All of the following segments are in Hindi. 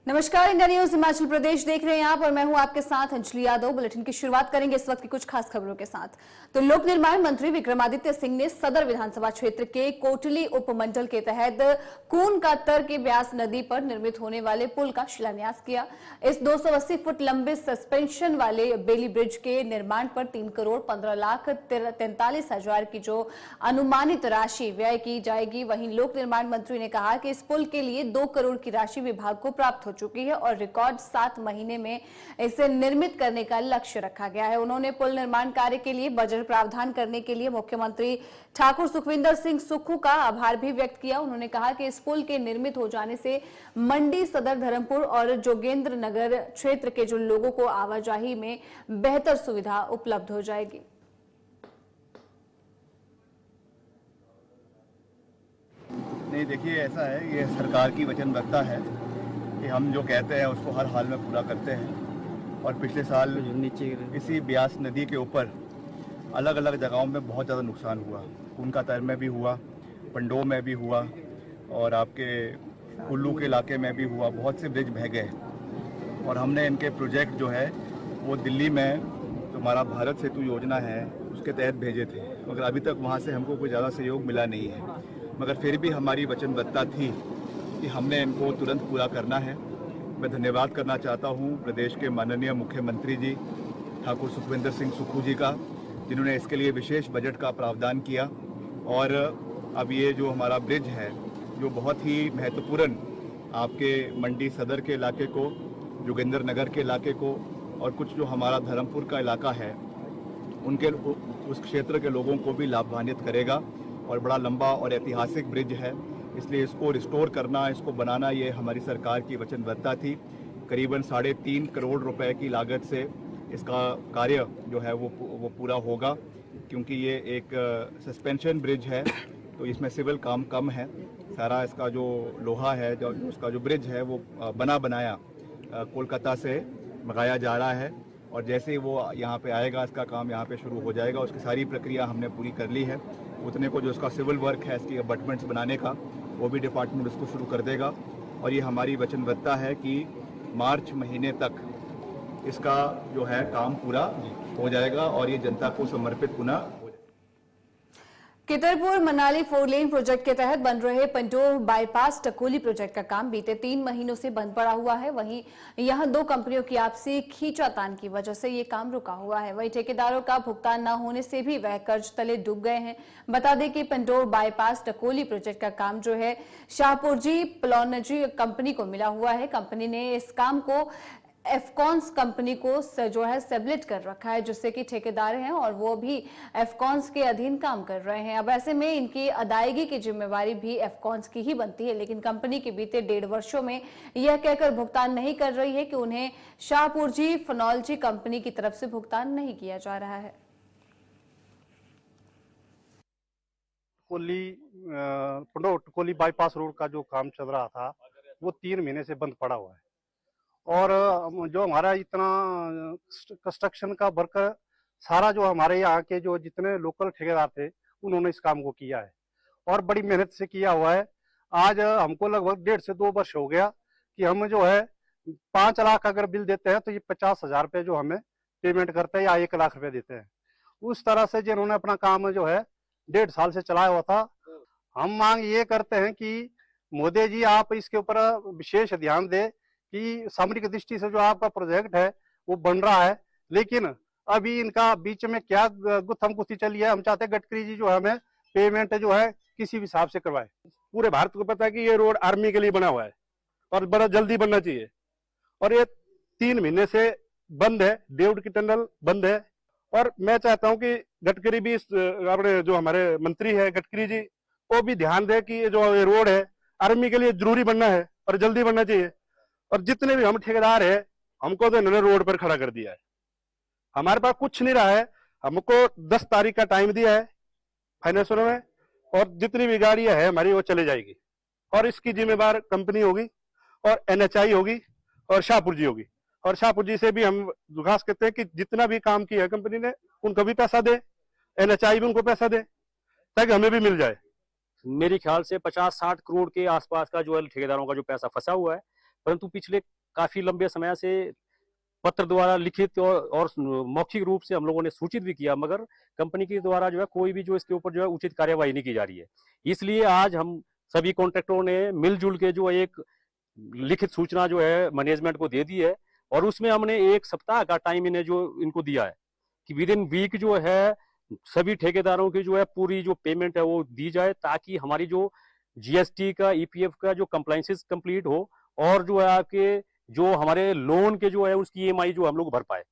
नमस्कार, इंडिया न्यूज हिमाचल प्रदेश देख रहे हैं आप और मैं हूं आपके साथ अंजलि यादव। बुलेटिन की शुरुआत करेंगे इस वक्त की कुछ खास खबरों के साथ। तो लोक निर्माण मंत्री विक्रमादित्य सिंह ने सदर विधानसभा क्षेत्र के कोटली उपमंडल के तहत कून का तर के ब्यास नदी पर निर्मित होने वाले पुल का शिलान्यास किया। इस 280 फुट लंबे सस्पेंशन वाले बेली ब्रिज के निर्माण पर 3,15,43,000 की जो अनुमानित राशि व्यय की जाएगी, वहीं लोक निर्माण मंत्री ने कहा कि इस पुल के लिए 2 करोड़ की राशि विभाग को प्राप्त हो चुकी है और रिकॉर्ड 7 महीने में इसे निर्मित करने का लक्ष्य रखा गया है। उन्होंने पुल निर्माण कार्य के लिए बजट प्रावधान करने के लिए मुख्यमंत्री ठाकुर सुखविंदर सिंह सुक्खू का आभार भी व्यक्त किया। उन्होंने कहा कि इस पुल के निर्मित हो जाने से मंडी, सदर, धर्मपुर और जोगेंद्र नगर क्षेत्र के जो लोगों को आवाजाही में बेहतर सुविधा उपलब्ध हो जाएगी। नहीं, देखिए, ऐसा है, ये सरकार की वचनबद्धता है कि हम जो कहते हैं उसको हर हाल में पूरा करते हैं। और पिछले साल इसी ब्यास नदी के ऊपर अलग अलग जगहों में बहुत ज़्यादा नुकसान हुआ। कुनका तर में भी हुआ, पंडो में भी हुआ और आपके कुल्लू के इलाके में भी हुआ। बहुत से ब्रिज बह गए और हमने इनके प्रोजेक्ट जो है वो दिल्ली में जो हमारा भारत सेतु योजना है उसके तहत भेजे थे, मगर अभी तक वहाँ से हमको कोई ज़्यादा सहयोग मिला नहीं है। मगर फिर भी हमारी वचनबद्धता थी कि हमने इनको तुरंत पूरा करना है। मैं धन्यवाद करना चाहता हूँ प्रदेश के माननीय मुख्यमंत्री जी ठाकुर सुखविंदर सिंह सुक्खू जी का, जिन्होंने इसके लिए विशेष बजट का प्रावधान किया। और अब ये जो हमारा ब्रिज है जो बहुत ही महत्वपूर्ण आपके मंडी सदर के इलाके को, जोगेंद्र नगर के इलाके को और कुछ जो हमारा धर्मपुर का इलाका है उनके उस क्षेत्र के लोगों को भी लाभान्वित करेगा। और बड़ा लंबा और ऐतिहासिक ब्रिज है, इसलिए इसको रिस्टोर करना, इसको बनाना, ये हमारी सरकार की वचनबद्धता थी। करीबन 3.5 करोड़ रुपए की लागत से इसका कार्य जो है वो पूरा होगा, क्योंकि ये एक सस्पेंशन ब्रिज है तो इसमें सिविल काम कम है। सारा इसका जो लोहा है, जो उसका जो ब्रिज है वो बना बनाया कोलकाता से मंगाया जा रहा है और जैसे ही वो यहाँ पे आएगा इसका काम यहाँ पे शुरू हो जाएगा। उसकी सारी प्रक्रिया हमने पूरी कर ली है। उतने को जो इसका सिविल वर्क है, इसकी अबटमेंट्स बनाने का, वो भी डिपार्टमेंट इसको शुरू कर देगा। और ये हमारी वचनबद्धता है कि मार्च महीने तक इसका जो है काम पूरा हो जाएगा और ये जनता को समर्पित पुनः हो जाएगा। कितरपुर मनाली 4 लेन प्रोजेक्ट के तहत बन रहे पंडोर बाईपास टकोली प्रोजेक्ट का काम बीते 3 महीनों से बंद पड़ा हुआ है। वहीं यहां 2 कंपनियों की आपसी खींचातान की वजह से ये काम रुका हुआ है। वहीं ठेकेदारों का भुगतान न होने से भी वह कर्ज तले डूब गए हैं। बता दें कि पंडोर बाईपास टकोली प्रोजेक्ट का काम जो है शाहपुरजी प्लॉनजी कंपनी को मिला हुआ है। कंपनी ने इस काम को एफकॉन्स कंपनी को जो है सबलेट कर रखा है, जिससे कि ठेकेदार हैं और वो भी एफकॉन्स के अधीन काम कर रहे हैं। अब ऐसे में इनकी अदायगी की जिम्मेवारी भी एफकॉन्स की ही बनती है, लेकिन कंपनी के बीते 1.5 वर्षों में यह कहकर भुगतान नहीं कर रही है कि उन्हें शाहपुरजी फिनोलॉजी कंपनी की तरफ से भुगतान नहीं किया जा रहा है। टकोली बाईपास रोड का जो काम चल रहा था वो 3 महीने से बंद पड़ा हुआ है और जो हमारा इतना कंस्ट्रक्शन का वर्क सारा जो हमारे यहाँ के जो जितने लोकल ठेकेदार थे उन्होंने इस काम को किया है और बड़ी मेहनत से किया हुआ है। आज हमको लगभग 1.5 से 2 वर्ष हो गया कि हम जो है 5 लाख अगर बिल देते हैं तो ये 50,000 रुपये जो हमें पेमेंट करते हैं या 1 लाख रुपये देते हैं। उस तरह से जिन्होंने अपना काम जो है 1.5 साल से चलाया हुआ था। हम मांग ये करते हैं कि मोदी जी आप इसके ऊपर विशेष ध्यान दें कि सामरिक दृष्टि से जो आपका प्रोजेक्ट है वो बन रहा है, लेकिन अभी इनका बीच में क्या गुत्थम गुत्थी चली है। हम चाहते हैं गडकरी जी जो है हमें पेमेंट जो है किसी भी हिसाब से करवाए। पूरे भारत को पता है कि ये रोड आर्मी के लिए बना हुआ है और बड़ा जल्दी बनना चाहिए और ये 3 महीने से बंद है। डेवड की टनल बंद है और मैं चाहता हूं कि गडकरी भी अपने जो हमारे मंत्री है गडकरी जी वो भी ध्यान दे कि ये जो ये रोड है आर्मी के लिए जरूरी बनना है और जल्दी बनना चाहिए। और जितने भी हम ठेकेदार है हमको तो इन्होंने रोड पर खड़ा कर दिया है। हमारे पास कुछ नहीं रहा है। हमको 10 तारीख का टाइम दिया है फाइनेंसर में और जितनी भी गाड़ियां है हमारी वो चले जाएगी और इसकी जिम्मेदार कंपनी होगी और NHI होगी और शाहपुर जी होगी। और शाहपुर जी से भी हम दुर्खास्त करते हैं कि जितना भी काम किया है कंपनी ने उनको भी पैसा दे, NHI भी उनको पैसा दे ताकि हमें भी मिल जाए। मेरे ख्याल से 50-60 करोड़ के आसपास का जो है ठेकेदारों का जो पैसा फंसा हुआ है परंतु पिछले काफी लंबे समय से पत्र द्वारा लिखित और मौखिक रूप से हम लोगों ने सूचित भी किया, मगर कंपनी के द्वारा जो है कोई भी जो इसके ऊपर जो है उचित कार्यवाही नहीं की जा रही है। इसलिए आज हम सभी कॉन्ट्रैक्टरों ने मिलजुल के जो एक लिखित सूचना जो है मैनेजमेंट को दे दी है, और उसमें हमने 1 सप्ताह का टाइम इन्हें जो इनको दिया है कि विद इन वीक जो है सभी ठेकेदारों की जो है पूरी जो पेमेंट है वो दी जाए, ताकि हमारी जो जीएसटी का, ईपीएफ का जो कंप्लायंसेस कंप्लीट हो, और जो है आपके जो हमारे लोन के जो है उसकी ईएमआई जो हम लोग भर पाए।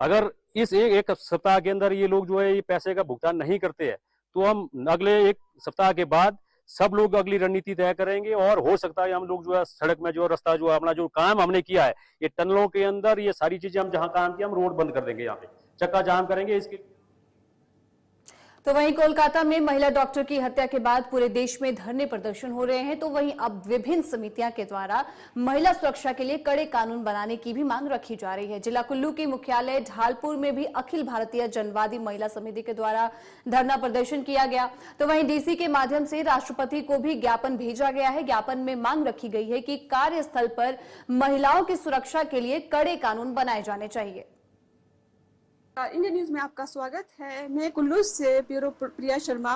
अगर इस एक सप्ताह के अंदर ये लोग जो है ये पैसे का भुगतान नहीं करते हैं, तो हम अगले 1 सप्ताह के बाद सब लोग अगली रणनीति तय करेंगे, और हो सकता है हम लोग जो है सड़क में जो रास्ता जो अपना जो काम हमने किया है, ये टनलों के अंदर ये सारी चीजें हम जहां काम किया हम रोड बंद कर देंगे, यहाँ पे चक्का जाम करेंगे इसके। तो वहीं कोलकाता में महिला डॉक्टर की हत्या के बाद पूरे देश में धरने प्रदर्शन हो रहे हैं। तो वहीं अब विभिन्न समितियां के द्वारा महिला सुरक्षा के लिए कड़े कानून बनाने की भी मांग रखी जा रही है। जिला कुल्लू के मुख्यालय ढालपुर में भी अखिल भारतीय जनवादी महिला समिति के द्वारा धरना प्रदर्शन किया गया। तो वहीं डीसी के माध्यम से राष्ट्रपति को भी ज्ञापन भेजा गया है। ज्ञापन में मांग रखी गई है कि कार्यस्थल पर महिलाओं की सुरक्षा के लिए कड़े कानून बनाए जाने चाहिए। इंडिया न्यूज में आपका स्वागत है। मैं कुल्लू से ब्यूरो प्रिया शर्मा।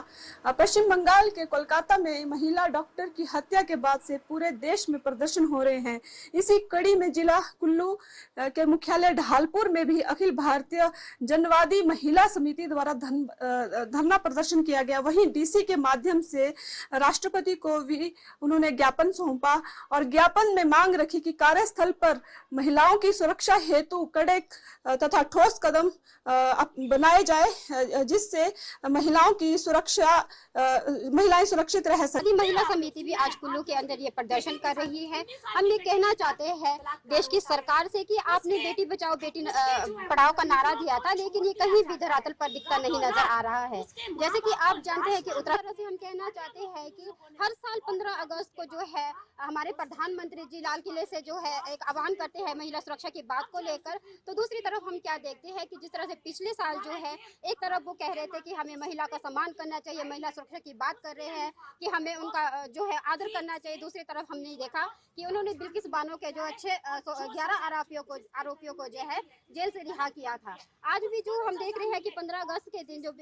पश्चिम बंगाल के कोलकाता में महिला डॉक्टर की हत्या के बाद से पूरे देश में प्रदर्शन हो रहे हैं। इसी कड़ी में जिला कुल्लू के मुख्यालय ढालपुर में भी अखिल भारतीय जनवादी महिला समिति द्वारा धरना प्रदर्शन किया गया। वहीं डीसी के माध्यम से राष्ट्रपति को भी उन्होंने ज्ञापन सौंपा और ज्ञापन में मांग रखी कि कार्यस्थल पर महिलाओं की सुरक्षा हेतु कड़े तथा ठोस कदम बनाए जाए, जिससे महिलाओं की सुरक्षा, महिलाएं सुरक्षित रह सकें। महिला समिति भी आज कुल्लू के अंदर ये प्रदर्शन कर रही है। हम ये कहना चाहते हैं देश की सरकार से कि आपने बेटी बचाओ बेटी पढ़ाओ का नारा दिया था, लेकिन ये कहीं भी धरातल पर दिखता नहीं नजर आ रहा है। जैसे कि आप जानते हैं कि उत्तराखंड से हम कहना चाहते हैं कि हर साल 15 अगस्त को जो है हमारे प्रधानमंत्री जी लाल किले से जो है एक आह्वान करते हैं महिला सुरक्षा की बात को लेकर। तो दूसरी तरफ हम क्या देखते हैं कि जिस तरह से पिछले साल जो है एक तरफ वो कह रहे थे कि हमें महिला का सम्मान करना चाहिए, महिला सुरक्षा की बात कर रहे हैं कि हमें उनका जो है आदर करना चाहिए। दूसरी तरफ हमने देखा कि उन्होंने बिल्किस बानो के जो 11 आरोपियों को जो है जेल से रिहा किया था। आज भी जो हम देख रहे हैं कि 15 अगस्त के दिन जो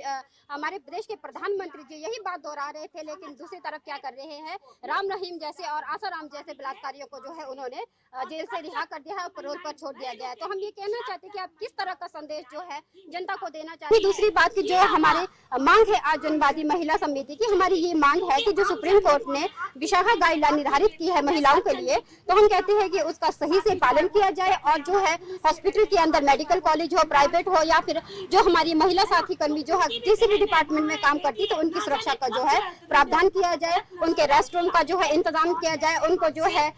हमारे प्रदेश के प्रधानमंत्री जी यही बात दोहरा रहे थे, लेकिन दूसरी तरफ क्या कर रहे हैं, राम रहीम जैसे और आसाराम जैसे बलात्कारियों को जो है उन्होंने जेल से रिहा कर दिया है और पैरोल पर छोड़ दिया गया है। तो हम ये कहना चाहते हैं कि आप किस तरह का संदेश जो है जनता को देना चाहते हैं। दूसरी बात की जो हमारे मांग है आज जनवादी महिला समिति की, हमारी ये मांग है कि जो सुप्रीम कोर्ट ने विशाखा गाइडलाइन निर्धारित की है महिलाओं के लिए, तो हम कहते हैं कि उसका सही से पालन किया जाए और जो है हॉस्पिटल के अंदर मेडिकल कॉलेज हो, प्राइवेट हो या फिर जो हमारी महिला साथी कर्मी जो है किसी भी डिपार्टमेंट में काम करती तो उनकी सुरक्षा का जो है प्रावधान किया जाए, उनके रेस्ट रूम का जो है इंतजाम किया जाए, उनको जो है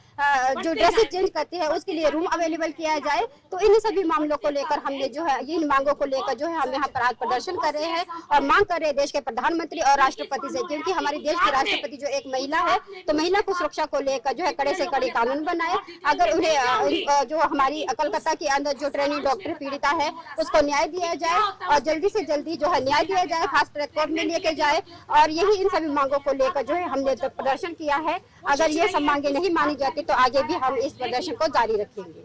जो ड्रेसेस चेंज करती है उसके लिए रूम अवेलेबल किया जाए। तो इन सभी मामलों को लेकर हमने जो है इन मांगों को लेकर जो है हम यहाँ पर आज प्रदर्शन कर रहे हैं और मांग कर रहे हैं देश के प्रधानमंत्री और राष्ट्रपति से, क्योंकि हमारे देश के राष्ट्रपति जो एक महिला है, तो महिला को सुरक्षा को लेकर जो है कड़े से कड़े कानून बनाए। अगर उन्हें जो हमारी कलकत्ता के अंदर जो ट्रेनिंग डॉक्टर पीड़िता है उसको न्याय दिया जाए और जल्दी से जल्दी जो है न्याय दिया जाए, फास्ट ट्रैक कोर्ट में लेके जाए। और यही इन सभी मांगों को लेकर जो है हमने प्रदर्शन किया है। अगर ये सब मांगे नहीं मानी जाती तो आगे भी हम इस प्रदर्शन को जारी रखेंगे।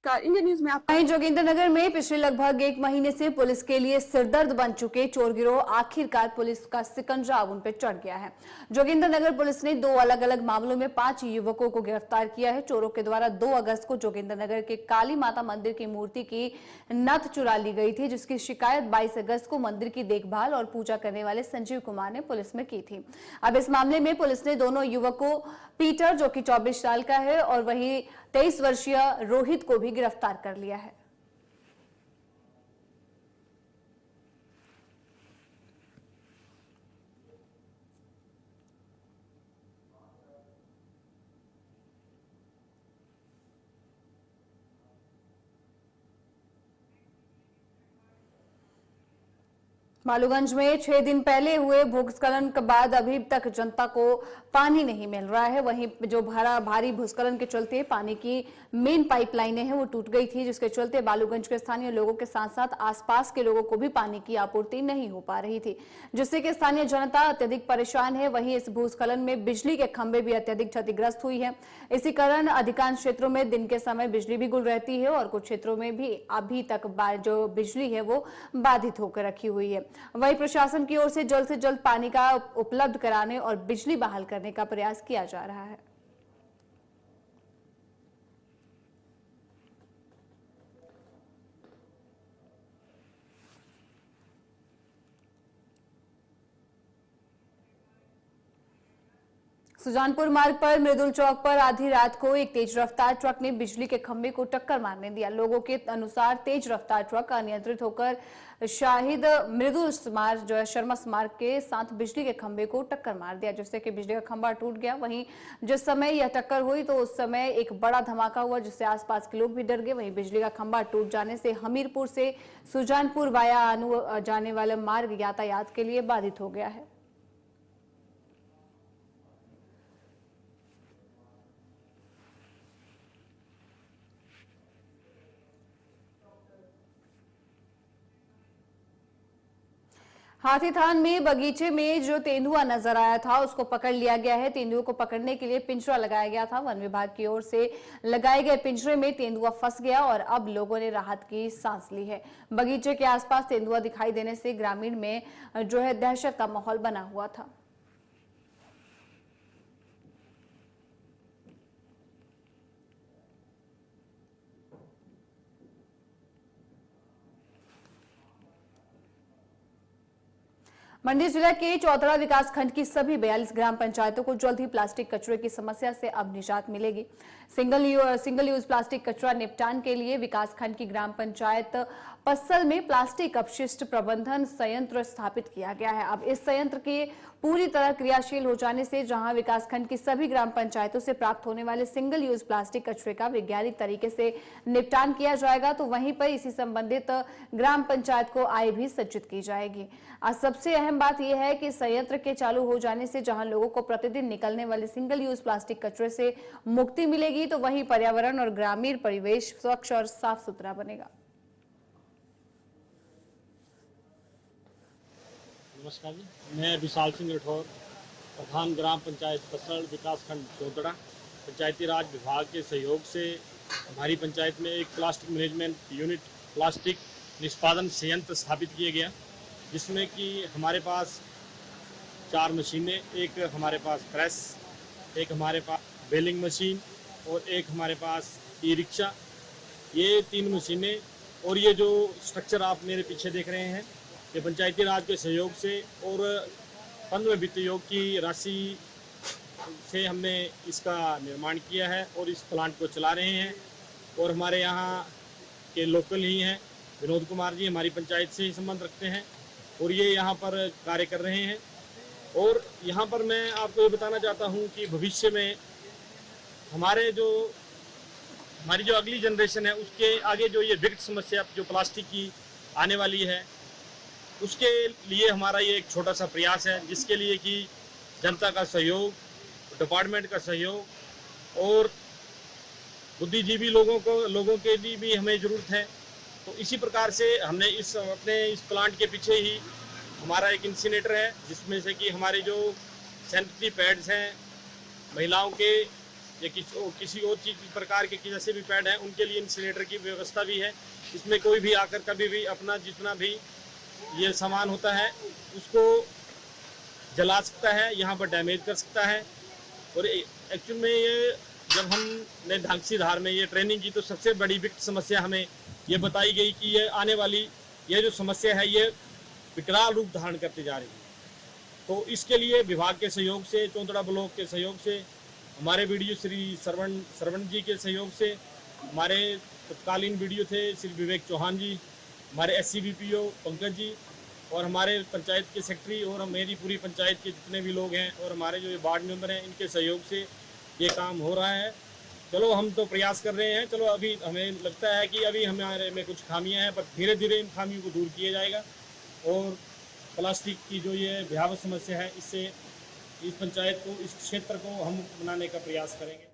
इंडिया न्यूज में आप वहीं जोगिंद्रनगर में पिछले लगभग 1 महीने से पुलिस के लिए सिरदर्द बन चुके चोर गिरोह आखिरकार पुलिस का सिकंजा अब उन पर चढ़ गया है। जोगिंद्रनगर पुलिस ने 2 अलग-अलग मामलों में 5 युवकों को गिरफ्तार किया है। चोरों के द्वारा 2 अगस्त को जोगिंद्रनगर के काली माता मंदिर की मूर्ति की नथ चुरा ली गई थी, जिसकी शिकायत 22 अगस्त को मंदिर की देखभाल और पूजा करने वाले संजीव कुमार ने पुलिस में की थी। अब इस मामले में पुलिस ने दोनों युवकों पीटर जो कि 24 साल का है और वहीं 23 वर्षीय रोहित को भी गिरफ्तार कर लिया है। बालूगंज में 6 दिन पहले हुए भूस्खलन के बाद अभी तक जनता को पानी नहीं मिल रहा है। वहीं जो भारी भूस्खलन के चलते पानी की मेन पाइपलाइनें हैं वो टूट गई थी, जिसके चलते बालूगंज के स्थानीय लोगों के साथ साथ आसपास के लोगों को भी पानी की आपूर्ति नहीं हो पा रही थी, जिससे कि स्थानीय जनता अत्यधिक परेशान है। वहीं इस भूस्खलन में बिजली के खंभे भी अत्यधिक क्षतिग्रस्त हुई है। इसी कारण अधिकांश क्षेत्रों में दिन के समय बिजली भी गुल रहती है और कुछ क्षेत्रों में भी अभी तक जो बिजली है वो बाधित होकर रखी हुई है। वहीं प्रशासन की ओर से जल्द पानी का उपलब्ध कराने और बिजली बहाल करने का प्रयास किया जा रहा है। सुजानपुर मार्ग पर मृदुल चौक पर आधी रात को एक तेज रफ्तार ट्रक ने बिजली के खंभे को टक्कर मारने दिया। लोगों के अनुसार तेज रफ्तार ट्रक अनियंत्रित होकर शाहिद मृदुल स्मारक जो है शर्मा स्मारक के साथ बिजली के खंभे को टक्कर मार दिया, जिससे कि बिजली का खंभा टूट गया। वहीं जिस समय यह टक्कर हुई तो उस समय एक बड़ा धमाका हुआ, जिससे आसपास के लोग भी डर गए। वहीं बिजली का खंभा टूट जाने से हमीरपुर से सुजानपुर वाया आने जाने वाला मार्ग यातायात के लिए बाधित हो गया है। हाथीथान में बगीचे में जो तेंदुआ नजर आया था उसको पकड़ लिया गया है। तेंदुए को पकड़ने के लिए पिंजरा लगाया गया था। वन विभाग की ओर से लगाए गए पिंजरे में तेंदुआ फंस गया और अब लोगों ने राहत की सांस ली है। बगीचे के आसपास तेंदुआ दिखाई देने से ग्रामीण में जो है दहशत का माहौल बना हुआ था। मंडी जिला के चौतरा विकासखंड की सभी 42 ग्राम पंचायतों को जल्द ही प्लास्टिक कचरे की समस्या से अब निजात मिलेगी। सिंगल यूज प्लास्टिक कचरा निपटान के लिए विकासखंड की ग्राम पंचायत पस्सल में प्लास्टिक अपशिष्ट प्रबंधन संयंत्र स्थापित किया गया है। अब इस संयंत्र के पूरी तरह क्रियाशील हो जाने से जहां विकासखंड की सभी ग्राम पंचायतों से प्राप्त होने वाले सिंगल यूज प्लास्टिक कचरे का वैज्ञानिक तरीके से निपटान किया जाएगा, तो वहीं पर इसी संबंधित ग्राम पंचायत को आय भी सज्जित की जाएगी। आज सबसे अहम बात यह है कि संयंत्र के चालू हो जाने से जहां लोगों को प्रतिदिन निकलने वाले सिंगल यूज प्लास्टिक कचरे से मुक्ति मिलेगी, तो वहीं पर्यावरण और ग्रामीण परिवेश स्वच्छ और साफ सुथरा बनेगा। नमस्कार जी, मैं विशाल सिंह राठौर, प्रधान ग्राम पंचायत पसल विकासखंड चौतरा। पंचायती राज विभाग के सहयोग से हमारी पंचायत में एक प्लास्टिक मैनेजमेंट यूनिट प्लास्टिक निष्पादन संयंत्र स्थापित किया गया, जिसमें कि हमारे पास 4 मशीनें, एक हमारे पास प्रेस, एक हमारे पास बेलिंग मशीन और एक हमारे पास ई रिक्शा। ये 3 मशीनें और ये जो स्ट्रक्चर आप मेरे पीछे देख रहे हैं, ये पंचायती राज के सहयोग से और 15वें वित्त आयोग की राशि से हमने इसका निर्माण किया है और इस प्लांट को चला रहे हैं। और हमारे यहाँ के लोकल ही हैं, विनोद कुमार जी हमारी पंचायत से ही संबंध रखते हैं और ये यहाँ पर कार्य कर रहे हैं। और यहाँ पर मैं आपको ये बताना चाहता हूँ कि भविष्य में हमारी जो अगली जनरेशन है उसके आगे जो ये विकट समस्या जो प्लास्टिक की आने वाली है, उसके लिए हमारा ये एक छोटा सा प्रयास है, जिसके लिए कि जनता का सहयोग, डिपार्टमेंट का सहयोग और बुद्धिजीवी लोगों के लिए भी हमें ज़रूरत है। तो इसी प्रकार से हमने अपने इस प्लांट के पीछे ही हमारा एक इंसिनेटर है, जिसमें से कि हमारे जो सैनिटरी पैड्स हैं महिलाओं के या किसी और चीज़ प्रकार के जैसे भी पैड हैं, उनके लिए इंसिनेटर की व्यवस्था भी है। इसमें कोई भी आकर कभी भी अपना जितना भी ये सामान होता है उसको जला सकता है, यहाँ पर डैमेज कर सकता है। और एक्चुअल में ये जब हमने धांगसी धार में ये ट्रेनिंग की तो सबसे बड़ी विकट समस्या हमें ये बताई गई कि ये आने वाली ये जो समस्या है ये विकराल रूप धारण करती जा रही है। तो इसके लिए विभाग के सहयोग से, चौतरा ब्लॉक के सहयोग से, हमारे वीडियो श्री सरवण जी के सहयोग से, हमारे तत्कालीन वीडियो थे श्री विवेक चौहान जी, हमारे SCBPO पंकज जी और हमारे पंचायत के सेक्रेटरी और मेरी पूरी पंचायत के जितने भी लोग हैं और हमारे जो वार्ड मेंबर हैं, इनके सहयोग से ये काम हो रहा है। चलो हम तो प्रयास कर रहे हैं। चलो अभी हमें लगता है कि अभी हमारे में कुछ खामियां हैं, पर धीरे धीरे इन खामियों को दूर किया जाएगा और प्लास्टिक की जो ये भयावह समस्या है, इससे इस पंचायत को, इस क्षेत्र को हम बनाने का प्रयास करेंगे।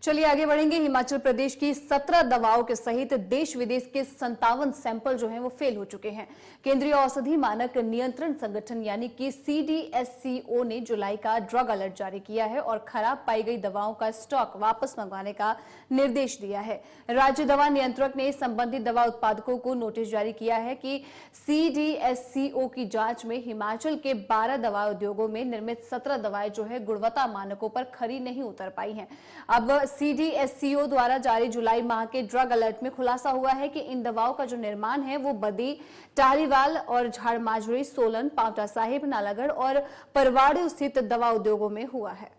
चलिए आगे बढ़ेंगे। हिमाचल प्रदेश की 17 दवाओं के सहित देश विदेश के 57 सैंपल जो हैं वो फेल हो चुके हैं। केंद्रीय औषधि मानक नियंत्रण संगठन यानी कि CDSCO ने जुलाई का ड्रग अलर्ट जारी किया है और खराब पाई गई दवाओं का स्टॉक वापस मंगवाने का निर्देश दिया है। राज्य दवा नियंत्रक ने संबंधित दवा उत्पादकों को नोटिस जारी किया है कि CDSCO की जांच में हिमाचल के 12 दवा उद्योगों में निर्मित 17 दवाएं जो है गुणवत्ता मानकों पर खरी नहीं उतर पाई हैं। अब CDSCO द्वारा जारी जुलाई माह के ड्रग अलर्ट में खुलासा हुआ है कि इन दवाओं का जो निर्माण है वो बद्दी, टाहलीवाल और झाड़माजरी, सोलन, पांवटा साहिब, नालागढ़ और परवाड़ू स्थित दवा उद्योगों में हुआ है।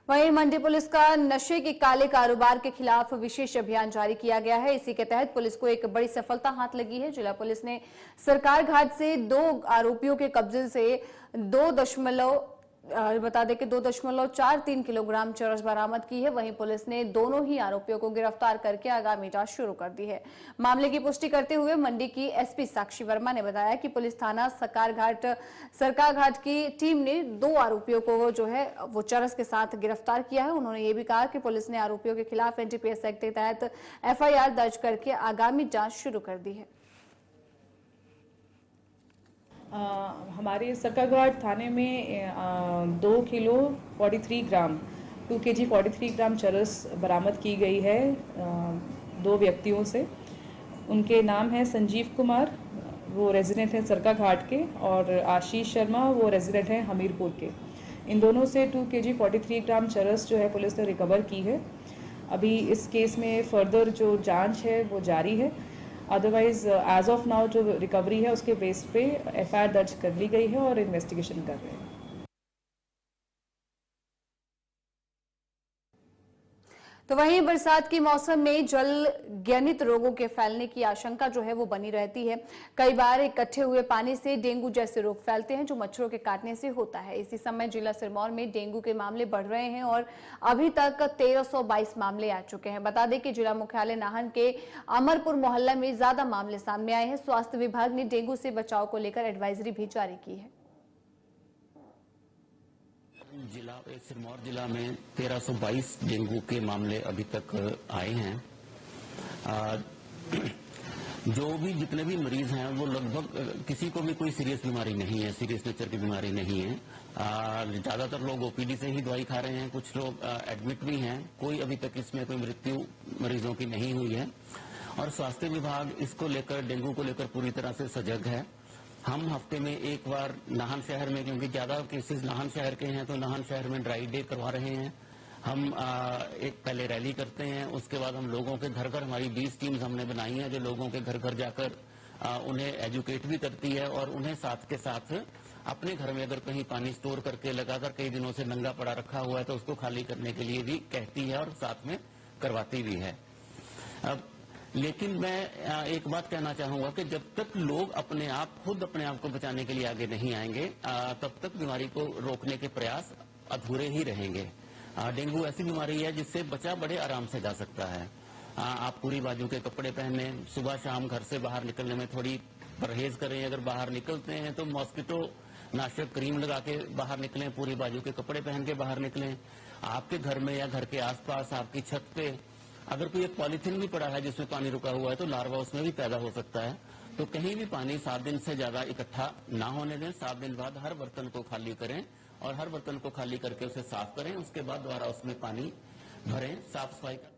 वहीं मंडी पुलिस का नशे के काले कारोबार के खिलाफ विशेष अभियान जारी किया गया है। इसी के तहत पुलिस को एक बड़ी सफलता हाथ लगी है। जिला पुलिस ने सरकार घाट से 2 आरोपियों के कब्जे से 2.43 किलोग्राम चरस बरामद की है। वहीं पुलिस ने दोनों ही आरोपियों को गिरफ्तार करके आगामी जांच शुरू कर दी है। मामले की पुष्टि करते हुए मंडी की SP साक्षी वर्मा ने बताया कि पुलिस थाना सरकार घाट की टीम ने 2 आरोपियों को जो है वो चरस के साथ गिरफ्तार किया है। उन्होंने ये भी कहा कि पुलिस ने आरोपियों के खिलाफ NDPS एक्ट के तहत FIR दर्ज करके आगामी जाँच शुरू कर दी है। हमारे सरकाघाट थाने में 2 किलो 43 ग्राम 2 kg 43 ग्राम चरस बरामद की गई है 2 व्यक्तियों से। उनके नाम है संजीव कुमार, वो रेजिडेंट है सरकाघाट के, और आशीष शर्मा, वो रेजिडेंट है हमीरपुर के। इन दोनों से 2 kg 43 ग्राम चरस जो है पुलिस ने रिकवर की है। अभी इस केस में फर्दर जो जांच है वो जारी है। अदरवाइज एज ऑफ नाउ जो रिकवरी है उसके बेस पे FIR दर्ज कर ली गई है और इन्वेस्टिगेशन कर रहे हैं। तो वहीं बरसात के मौसम में जल जनित रोगों के फैलने की आशंका जो है वो बनी रहती है। कई बार इकट्ठे हुए पानी से डेंगू जैसे रोग फैलते हैं जो मच्छरों के काटने से होता है। इसी समय जिला सिरमौर में डेंगू के मामले बढ़ रहे हैं और अभी तक 1322 मामले आ चुके हैं। बता दें कि जिला मुख्यालय नाहन के अमरपुर मोहल्ला में ज्यादा मामले सामने आए हैं। स्वास्थ्य विभाग ने डेंगू से बचाव को लेकर एडवाइजरी भी जारी की है। सिरमौर जिला में 1322 डेंगू के मामले अभी तक आए हैं। जो भी जितने भी मरीज हैं वो लगभग किसी को भी कोई सीरियस बीमारी नहीं है, सीरियस नेचर की बीमारी नहीं है। ज्यादातर लोग OPD से ही दवाई खा रहे हैं, कुछ लोग एडमिट भी हैं। कोई अभी तक इसमें कोई मृत्यु मरीजों की नहीं हुई है और स्वास्थ्य विभाग इसको लेकर, डेंगू को लेकर पूरी तरह से सजग है। हम हफ्ते में एक बार नाहन शहर में, क्योंकि ज्यादा केसेस नाहन शहर के हैं, तो नाहन शहर में ड्राई डे करवा रहे हैं। हम एक पहले रैली करते हैं, उसके बाद हम लोगों के घर घर, हमारी 20 टीम्स हमने बनाई हैं जो लोगों के घर घर जाकर उन्हें एजुकेट भी करती है और उन्हें साथ के साथ अपने घर में अगर कहीं पानी स्टोर करके लगातार कई दिनों से नंगा पड़ा रखा हुआ है तो उसको खाली करने के लिए भी कहती है और साथ में करवाती भी है। अब लेकिन मैं एक बात कहना चाहूंगा कि जब तक लोग खुद अपने आप को बचाने के लिए आगे नहीं आएंगे तब तक बीमारी को रोकने के प्रयास अधूरे ही रहेंगे। डेंगू ऐसी बीमारी है जिससे बचा बड़े आराम से जा सकता है। आप पूरी बाजू के कपड़े पहने, सुबह शाम घर से बाहर निकलने में थोड़ी परहेज करें। अगर बाहर निकलते हैं तो मॉस्किटो नाशक क्रीम लगा के बाहर निकलें, पूरी बाजू के कपड़े पहन के बाहर निकलें। आपके घर में या घर के आसपास आपकी छत पे अगर कोई एक पॉलीथीन भी पड़ा है जिसमें पानी रुका हुआ है तो लार्वा उसमें भी पैदा हो सकता है। तो कहीं भी पानी 7 दिन से ज्यादा इकट्ठा ना होने दें। 7 दिन बाद हर बर्तन को खाली करें और हर बर्तन को खाली करके उसे साफ करें। उसके बाद दोबारा उसमें पानी भरें, साफ सफाई करें।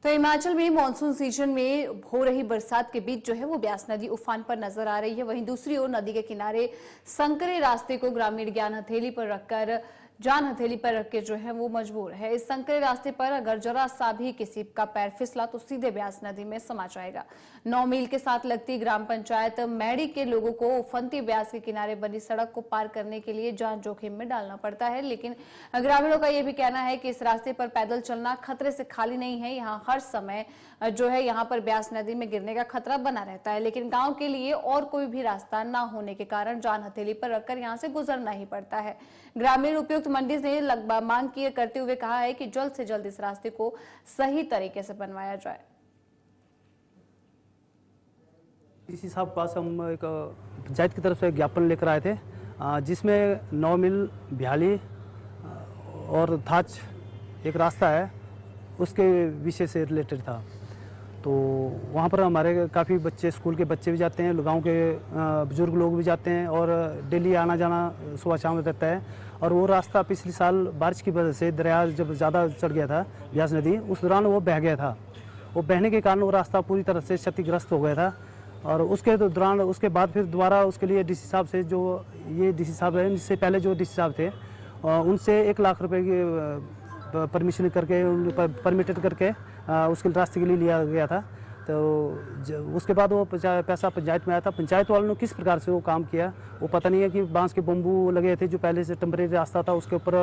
तो हिमाचल में मानसून सीजन में हो रही बरसात के बीच जो है वो ब्यास नदी उफान पर नजर आ रही है। वहीं दूसरी ओर नदी के किनारे संकरे रास्ते को ग्रामीण ज्ञान हथेली पर रखकर जान हथेली पर रख के जो है वो मजबूर है। इस संकरे रास्ते पर अगर जरा सा भी किसी का पैर फिसला तो सीधे ब्यास नदी में समा जाएगा। 9 मील के साथ लगती ग्राम पंचायत मैड़ी के लोगों को उफनती ब्यास के किनारे बनी सड़क को पार करने के लिए जान जोखिम में डालना पड़ता है। लेकिन ग्रामीणों का यह भी कहना है कि इस रास्ते पर पैदल चलना खतरे से खाली नहीं है। यहाँ हर समय जो है यहाँ पर ब्यास नदी में गिरने का खतरा बना रहता है। लेकिन गांव के लिए और कोई भी रास्ता ना होने के कारण जान हथेली पर रखकर यहाँ से गुजरना ही पड़ता है। ग्रामीण उपायुक्त मंडी ने लगभग मांग करते हुए कहा है कि जल्द से जल्द इस रास्ते को सही तरीके से बनवाया जाए। इसी साहब के पास हम एक पंचायत की तरफ से ज्ञापन लेकर आए थे, जिसमें 9 मील भ्याली और धाच एक रास्ता है उसके विषय से रिलेटेड था। तो वहाँ पर हमारे काफ़ी बच्चे, स्कूल के बच्चे भी जाते हैं, गांव के बुजुर्ग लोग भी जाते हैं और डेली आना जाना सुबह शाम रहता है। और वो रास्ता पिछले साल बारिश की वजह से दरिया जब ज़्यादा चढ़ गया था ब्यास नदी, उस दौरान वो बह गया था। वो बहने के कारण वो रास्ता पूरी तरह से क्षतिग्रस्त हो गया था। और उसके दौरान उसके बाद फिर दोबारा उसके लिए डीसी साहब से, जो ये डीसी साहब है, इससे पहले जो डीसी साहब थे उनसे 1 लाख रुपए की परमिशन करके, परमिटेड करके उसके रास्ते के लिए लिया गया था। तो उसके बाद वो पैसा पंचायत में आया था। पंचायत वालों ने किस प्रकार से वो काम किया वो पता नहीं है। कि बांस के बम्बू लगे थे जो पहले से टेम्परेरी रास्ता था, उसके ऊपर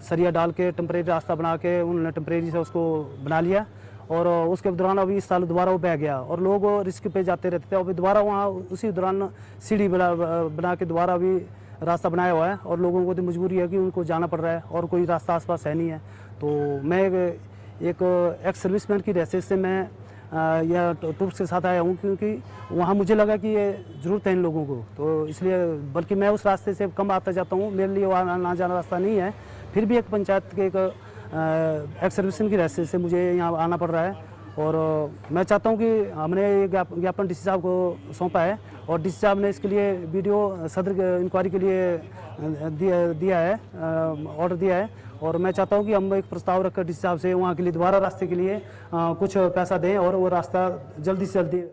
सरिया डाल के टेम्परेरी रास्ता बना के उन्होंने टेम्परेरी से उसको बना लिया। और उसके दौरान अभी इस साल दोबारा वो बह गया और लोग रिस्क पे जाते रहते थे। अभी दोबारा वहाँ उसी दौरान सीढ़ी बना के दोबारा अभी रास्ता बनाया हुआ है और लोगों को तो मजबूरी है कि उनको जाना पड़ रहा है और कोई रास्ता आसपास है नहीं है। तो मैं एक एक्स सर्विसमैन की हैसियत से मैं यह ट्रूप्स के साथ आया हूँ, क्योंकि वहाँ मुझे लगा कि ये ज़रूरत है इन लोगों को। तो इसलिए, बल्कि मैं उस रास्ते से कम आता जाता हूँ, मेरे लिए वहाँ ना जाना रास्ता नहीं है। फिर भी एक पंचायत के एक एक्स सर्विसमैन की हैसियत से मुझे यहाँ आना पड़ रहा है। और मैं चाहता हूँ कि हमने ये ज्ञापन डीसी साहब को सौंपा है और डीसी साहब ने इसके लिए वीडियो सदर इंक्वायरी के लिए दिया है, ऑर्डर दिया है। और मैं चाहता हूँ कि हम एक प्रस्ताव रखकर डीसी साहब से वहाँ के लिए दोबारा रास्ते के लिए कुछ पैसा दें और वो रास्ता जल्दी से जल्दी।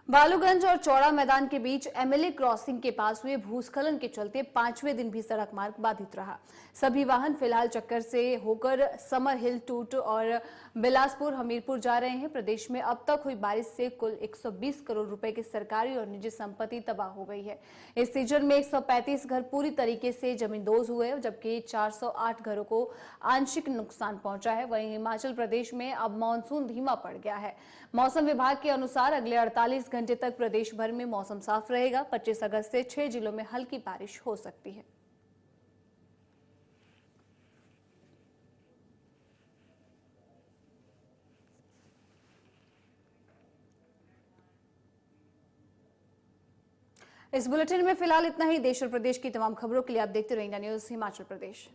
बालूगंज और चौड़ा मैदान के बीच एमएलए क्रॉसिंग के पास हुए भूस्खलन के चलते 5वें दिन भी सड़क मार्ग बाधित रहा। सभी वाहन फिलहाल चक्कर से होकर समर हिल, टूट और बिलासपुर, हमीरपुर जा रहे हैं। प्रदेश में अब तक हुई बारिश से कुल 120 करोड़ रुपए की सरकारी और निजी संपत्ति तबाह हो गई है। इस सीजन में 135 घर पूरी तरीके से जमींदोज हुए, जबकि 408 घरों को आंशिक नुकसान पहुंचा है। वहीं हिमाचल प्रदेश में अब मानसून धीमा पड़ गया है। मौसम विभाग के अनुसार अगले 48 घंटे तक प्रदेश भर में मौसम साफ रहेगा। 25 अगस्त से 6 जिलों में हल्की बारिश हो सकती है। इस बुलेटिन में फिलहाल इतना ही। देश और प्रदेश की तमाम खबरों के लिए आप देखते रहिए इंडिया न्यूज हिमाचल प्रदेश।